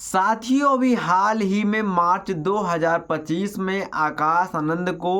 साथियों, अभी हाल ही में मार्च 2025 में आकाश आनंद को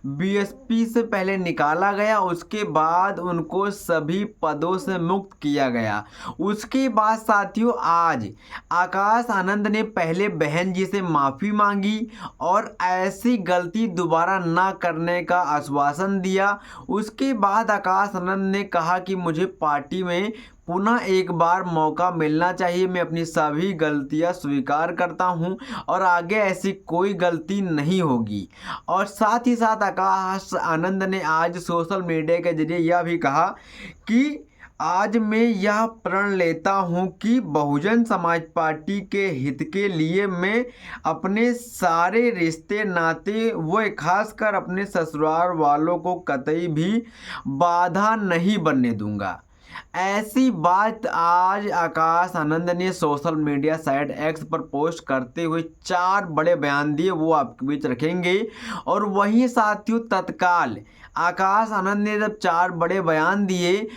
बीएसपी से पहले निकाला गया। उसके बाद उनको सभी पदों से मुक्त किया गया। उसके बाद साथियों, आज आकाश आनंद ने पहले बहन जी से माफ़ी मांगी और ऐसी गलती दोबारा ना करने का आश्वासन दिया। उसके बाद आकाश आनंद ने कहा कि मुझे पार्टी में पुनः एक बार मौका मिलना चाहिए। मैं अपनी सभी गलतियां स्वीकार करता हूं और आगे ऐसी कोई गलती नहीं होगी। और साथ ही साथ आकाश आनंद ने आज सोशल मीडिया के जरिए यह भी कहा कि आज मैं यह प्रण लेता हूं कि बहुजन समाज पार्टी के हित के लिए मैं अपने सारे रिश्ते नाते व खासकर अपने ससुराल वालों को कतई भी बाधा नहीं बनने दूंगा। ऐसी बात आज आकाश आनंद ने सोशल मीडिया साइट एक्स पर पोस्ट करते हुए 4 बड़े बयान दिए, वो आपके बीच रखेंगे। और वहीं साथियों, तत्काल आकाश आनंद ने जब 4 बड़े बयान दिए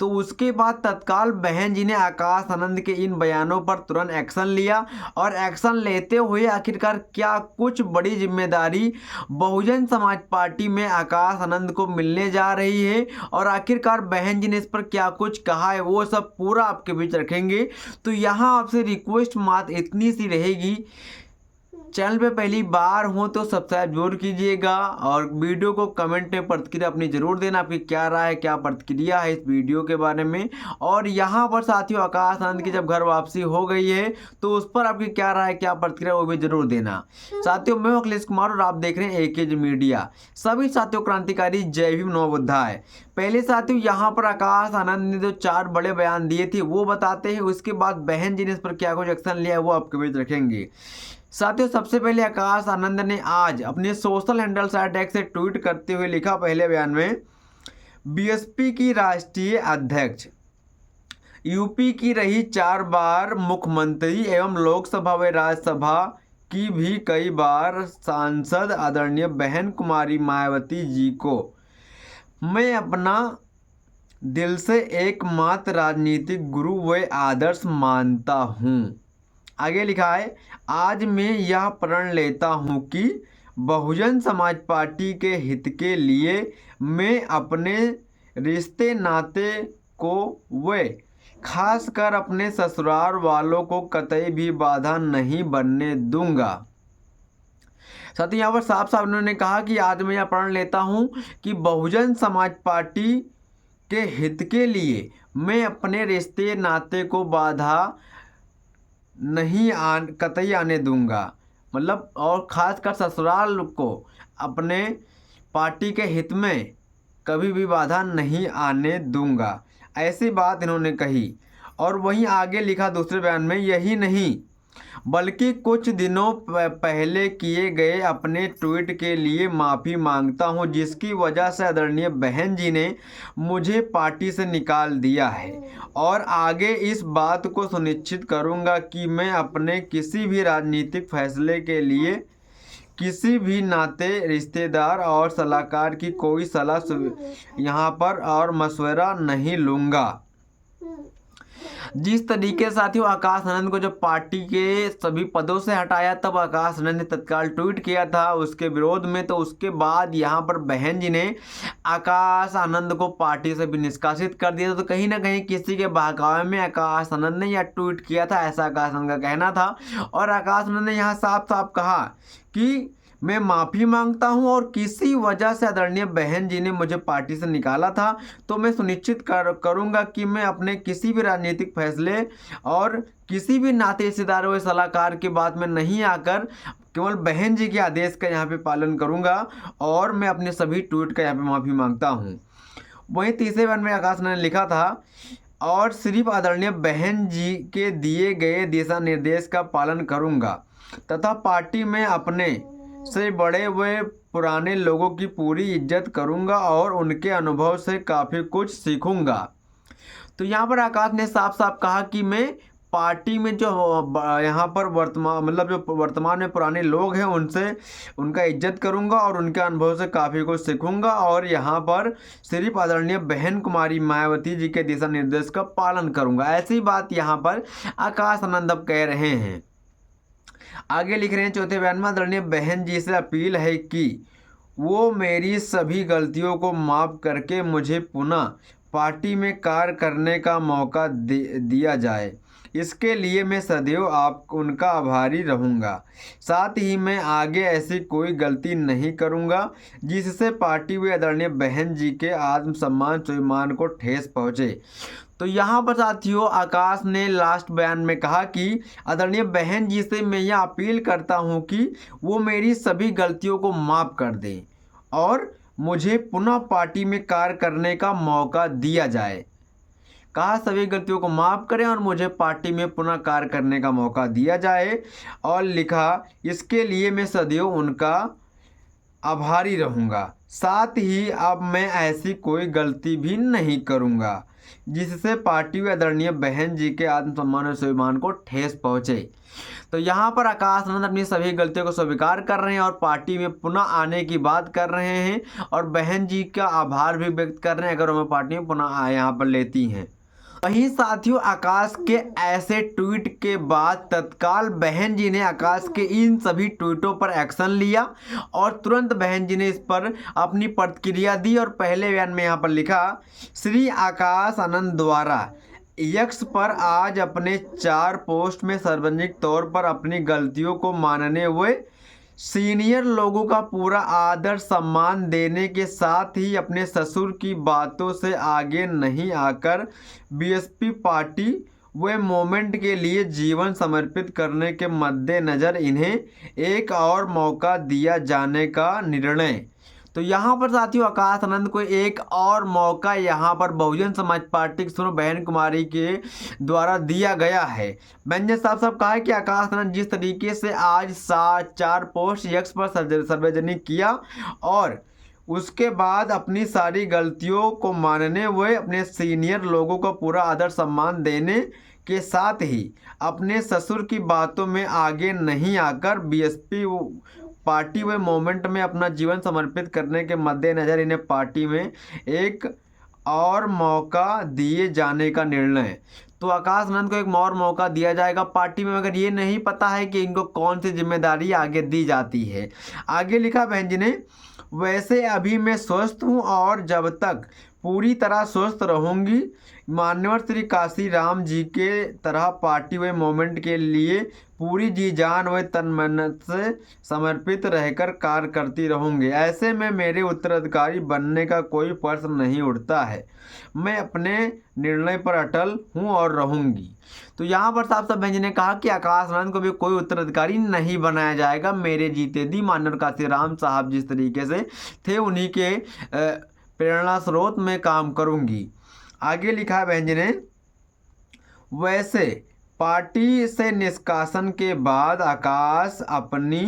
तो उसके बाद तत्काल बहन जी ने आकाश आनंद के इन बयानों पर तुरंत एक्शन लिया। और एक्शन लेते हुए आखिरकार क्या कुछ बड़ी जिम्मेदारी बहुजन समाज पार्टी में आकाश आनंद को मिलने जा रही है और आखिरकार बहन जी ने इस पर क्या कुछ कहा है, वो सब पूरा आपके बीच रखेंगे। तो यहाँ आपसे रिक्वेस्ट मात्र इतनी सी रहेगी, चैनल पे पहली बार हो तो सब्सक्राइब जरूर कीजिएगा और वीडियो को कमेंट में प्रतिक्रिया अपनी जरूर देना, आपकी क्या राय है, क्या प्रतिक्रिया है इस वीडियो के बारे में। और यहाँ पर साथियों, आकाश आनंद की जब घर वापसी हो गई है तो उस पर आपकी क्या राय है, क्या प्रतिक्रिया, वो भी जरूर देना। साथियों, मैं अखिलेश कुमार और आप देख रहे हैं एकेज मीडिया। सभी साथियों, क्रांतिकारी जय भीम नमो बुद्धाय। पहले साथियों, यहाँ पर आकाश आनंद ने जो 4 बड़े बयान दिए थे वो बताते हैं, उसके बाद बहन जी ने इस पर क्या कुछ एक्शन लिया है वो आपके बीच रखेंगे। साथियों, सबसे पहले आकाश आनंद ने आज अपने सोशल हैंडल साइट एक्स से ट्वीट करते हुए लिखा पहले बयान में, बीएसपी की राष्ट्रीय अध्यक्ष, यूपी की रही 4 बार मुख्यमंत्री एवं लोकसभा व राज्यसभा की भी कई बार सांसद आदरणीय बहन कुमारी मायावती जी को मैं अपना दिल से एकमात्र राजनीतिक गुरु व आदर्श मानता हूँ। आगे लिखा है, आज मैं यह प्रण लेता हूं कि बहुजन समाज पार्टी के हित के लिए मैं अपने रिश्ते नाते को व खासकर अपने ससुराल वालों को कतई भी बाधा नहीं बनने दूंगा। साथ ही यहाँ पर साफ साफ उन्होंने कहा कि आज मैं यह प्रण लेता हूं कि बहुजन समाज पार्टी के हित के लिए मैं अपने रिश्ते नाते को बाधा नहीं कतई आने दूंगा। मतलब और ख़ासकर ससुराल को अपने पार्टी के हित में कभी भी बाधा नहीं आने दूंगा, ऐसी बात इन्होंने कही। और वहीं आगे लिखा दूसरे बयान में, यही नहीं बल्कि कुछ दिनों पहले किए गए अपने ट्वीट के लिए माफ़ी मांगता हूं, जिसकी वजह से आदरणीय बहन जी ने मुझे पार्टी से निकाल दिया है। और आगे इस बात को सुनिश्चित करूंगा कि मैं अपने किसी भी राजनीतिक फैसले के लिए किसी भी नाते, रिश्तेदार और सलाहकार की कोई सलाह यहाँ पर और मशवरा नहीं लूँगा। जिस तरीके से साथियों आकाश आनंद को जब पार्टी के सभी पदों से हटाया तब आकाश आनंद ने तत्काल ट्वीट किया था उसके विरोध में, तो उसके बाद यहाँ पर बहन जी ने आकाश आनंद को पार्टी से भी निष्कासित कर दिया था। तो कहीं ना कहीं किसी के बहकावे में आकाश आनंद ने यह ट्वीट किया था, ऐसा आकाश आनंद का कहना था। और आकाश आनंद ने यहाँ साफ साफ कहा कि मैं माफ़ी मांगता हूं और किसी वजह से आदरणीय बहन जी ने मुझे पार्टी से निकाला था, तो मैं सुनिश्चित करूंगा कि मैं अपने किसी भी राजनीतिक फैसले और किसी भी नाते रिश्तेदार व सलाहकार की बात में नहीं आकर केवल बहन जी के आदेश का यहाँ पे पालन करूंगा और मैं अपने सभी ट्वीट का यहाँ पे माफ़ी मांगता हूँ। वहीं तीसरे बयान में आकाश ने लिखा था, और सिर्फ आदरणीय बहन जी के दिए गए दिशा निर्देश का पालन करूँगा तथा पार्टी में अपने से बड़े व पुराने लोगों की पूरी इज्जत करूंगा और उनके अनुभव से काफ़ी कुछ सीखूंगा। तो यहाँ पर आकाश ने साफ साफ कहा कि मैं पार्टी में जो यहाँ पर वर्तमान में पुराने लोग हैं उनसे उनका इज्जत करूंगा और उनके अनुभव से काफ़ी कुछ सीखूंगा और यहाँ पर सिर्फ आदरणीय बहन कुमारी मायावती जी के दिशा निर्देश का पालन करूंगा। ऐसी बात यहाँ पर आकाश आनंद अब कह रहे हैं। आगे लिख रहे हैं चौथे बयान में, आदरणीय बहन जी से अपील है कि वो मेरी सभी गलतियों को माफ़ करके मुझे पुनः पार्टी में कार्य करने का मौका दिया जाए। इसके लिए मैं सदैव उनका आभारी रहूँगा। साथ ही मैं आगे ऐसी कोई गलती नहीं करूँगा जिससे पार्टी व आदरणीय बहन जी के आत्मसम्मान स्वाभिमान को ठेस पहुँचे। तो यहाँ पर साथियों आकाश ने लास्ट बयान में कहा कि आदरणीय बहन जी से मैं यह अपील करता हूँ कि वो मेरी सभी गलतियों को माफ़ कर दें और मुझे पुनः पार्टी में कार्य करने का मौका दिया जाए। कहा सभी गलतियों को माफ़ करें और मुझे पार्टी में पुनः कार्य करने का मौका दिया जाए, और लिखा इसके लिए मैं सदैव उनका आभारी रहूँगा। साथ ही अब मैं ऐसी कोई गलती भी नहीं करूँगा जिससे पार्टी व आदरणीय बहन जी के आत्मसम्मान और स्वाभिमान को ठेस पहुँचे। तो यहाँ पर आकाश आनंद अपनी सभी गलतियों को स्वीकार कर रहे हैं और पार्टी में पुनः आने की बात कर रहे हैं और बहन जी का आभार भी व्यक्त कर रहे हैं अगर हमें पार्टी में पुनः यहाँ पर लेती हैं। वहीं साथियों आकाश के ऐसे ट्वीट के बाद तत्काल बहन जी ने आकाश के इन सभी ट्वीटों पर एक्शन लिया और तुरंत बहन जी ने इस पर अपनी प्रतिक्रिया दी और पहले बयान में यहाँ पर लिखा, श्री आकाश आनंद द्वारा एक्स पर आज अपने 4 पोस्ट में सार्वजनिक तौर पर अपनी गलतियों को मानने हुए सीनियर लोगों का पूरा आदर सम्मान देने के साथ ही अपने ससुर की बातों से आगे नहीं आकर बीएसपी पार्टी व मूवमेंट के लिए जीवन समर्पित करने के मद्देनज़र इन्हें एक और मौका दिया जाने का निर्णय। तो यहाँ पर साथियों आकाश आनंद को एक और मौका यहाँ पर बहुजन समाज पार्टी की सुनो बहन कुमारी के द्वारा दिया गया है। बहन साहब कहा है कि आकाश आनंद जिस तरीके से आज 4 पोस्ट एक्स पर सार्वजनिक किया और उसके बाद अपनी सारी गलतियों को मानने हुए अपने सीनियर लोगों को पूरा आदर सम्मान देने के साथ ही अपने ससुर की बातों में आगे नहीं आकर बीएसपी पार्टी व मूवमेंट में अपना जीवन समर्पित करने के मद्देनज़र इन्हें पार्टी में एक और मौका दिए जाने का निर्णय। तो आकाश आनंद को एक और मौका दिया जाएगा पार्टी में, मगर ये नहीं पता है कि इनको कौन सी जिम्मेदारी आगे दी जाती है। आगे लिखा बहन जी ने, वैसे अभी मैं स्वस्थ हूँ और जब तक पूरी तरह स्वस्थ रहूँगी मान्यवर श्री काशी राम जी के तरह पार्टी व मूवमेंट के लिए पूरी जी जान व तन मन से समर्पित रहकर कार्य करती रहूँगी। ऐसे में मेरे उत्तराधिकारी बनने का कोई प्रश्न नहीं उठता है। मैं अपने निर्णय पर अटल हूँ और रहूँगी। तो यहाँ पर साहब बहन जी ने कहा कि आकाश आनंद को भी कोई उत्तराधिकारी नहीं बनाया जाएगा। मेरे जीते दी मान्यवर काशी राम साहब जिस तरीके से थे उन्हीं के प्रेरणा स्रोत में काम करूँगी। आगे लिखा है बहन जी ने, वैसे पार्टी से निष्कासन के बाद आकाश अपनी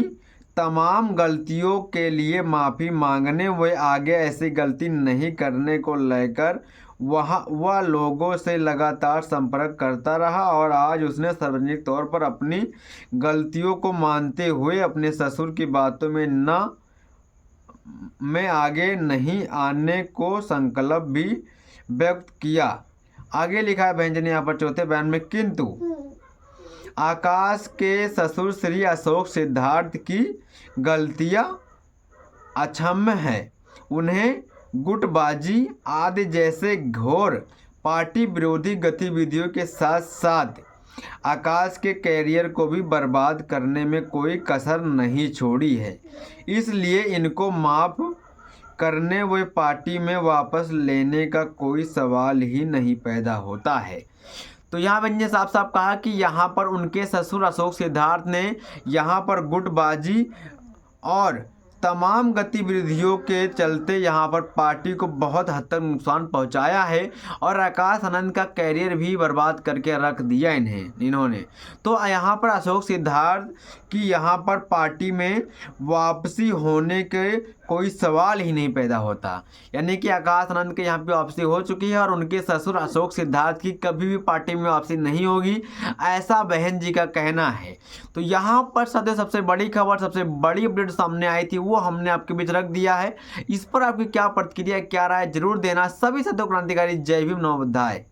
तमाम गलतियों के लिए माफ़ी मांगने व आगे ऐसी गलती नहीं करने को लेकर वह लोगों से लगातार संपर्क करता रहा और आज उसने सार्वजनिक तौर पर अपनी गलतियों को मानते हुए अपने ससुर की बातों में आगे नहीं आने को संकल्प भी व्यक्त किया। आगे लिखा है बहन जी ने यहाँ पर चौथे बयान में, किंतु आकाश के ससुर श्री अशोक सिद्धार्थ की गलतियाँ अक्षम्य हैं। उन्हें गुटबाजी आदि जैसे घोर पार्टी विरोधी गतिविधियों के साथ साथ आकाश के कैरियर को भी बर्बाद करने में कोई कसर नहीं छोड़ी है। इसलिए इनको माफ़ करने व पार्टी में वापस लेने का कोई सवाल ही नहीं पैदा होता है। तो यहाँ बहन साहब कहा कि यहाँ पर उनके ससुर अशोक सिद्धार्थ ने यहाँ पर गुटबाजी और तमाम गतिविधियों के चलते यहाँ पर पार्टी को बहुत हद तक नुकसान पहुँचाया है और आकाश आनंद का कैरियर भी बर्बाद करके रख दिया इन्होंने। तो यहाँ पर अशोक सिद्धार्थ की यहाँ पर पार्टी में वापसी होने के कोई सवाल ही नहीं पैदा होता। यानी कि आकाश आनंद के यहाँ पे वापसी हो चुकी है और उनके ससुर अशोक सिद्धार्थ की कभी भी पार्टी में वापसी नहीं होगी, ऐसा बहन जी का कहना है। तो यहाँ पर सबसे बड़ी खबर, सबसे बड़ी अपडेट सामने आई थी, वो हमने आपके बीच रख दिया है। इस पर आपकी क्या प्रतिक्रिया, क्या राय, जरूर देना। सभी सत्य क्रांतिकारी। जय भीम, नमो बुद्धाय।